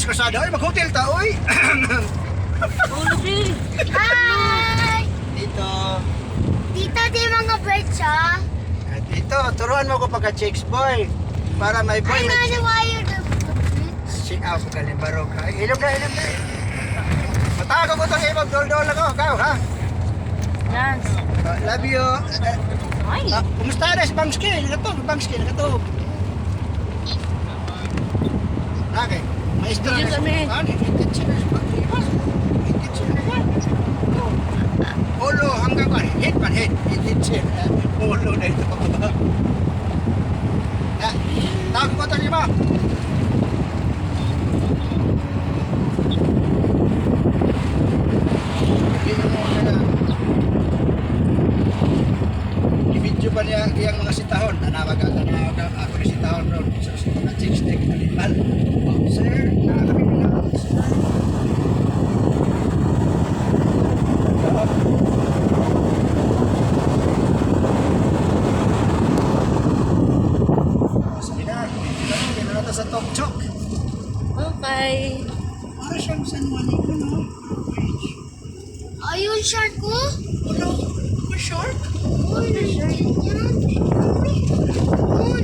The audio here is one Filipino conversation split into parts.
sa kasada. Ay, mag-hotel ta, oy. Hi! Dito. Dito di mga birds, ha? Dito, turuan mo ko pagka-chicks, boy. Para may boy. I know why you're the birds. Sing out ko galing barok ha. Ilog na. Matago ko itong ibang dol-dol ako. Ikaw, ha? Yes. Love you. Ay. Kumusta na si Bangski? Nakatog. Okay. Maestro Video kami. Polo hanggang kan. Head. Polo na ito. Tago ko ito, lima. I-video pa niya iyang mga sitahon. Nanawag ako ni sitahon ron. So, mga chicks na kinalipan. Sir, nakakabili na ako. Sabi na, kinalata sa Tokchok. Okay. Para siyang San Juanico, no? Ayun, shark ko? Ano? Ano short? Uy, ganyan. Uy.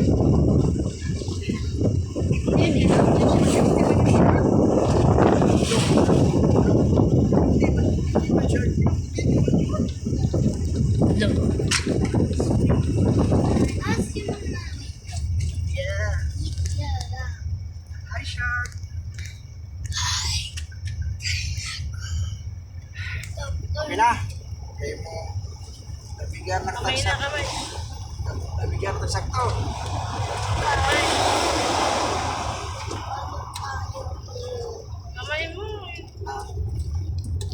Ask him na. Yeah. Yeah. Hi, shark. Okay na. Okay mo. Nabigyan na Kamay na katagsak. kamay. Nabigyan na katagsak to. Kamay mo.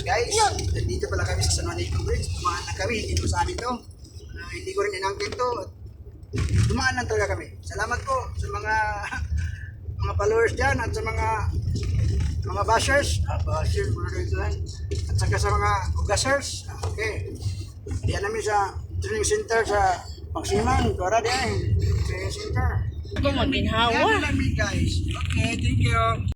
Guys, nandito pala kami sa San Juanico Bridge. Dumaan na kami. Hindi mo sa amin to. Hindi ko rin inangkin to. Dumaan lang talaga kami. Salamat po sa mga followers dyan at sa mga bashers. Bashers, at saka sa mga ugasers. Okay. Diyan namin sa training center sa Pagsiman. Tuwara diyan. Training center. Ako maginhawa. Yan namin guys. Okay, thank you.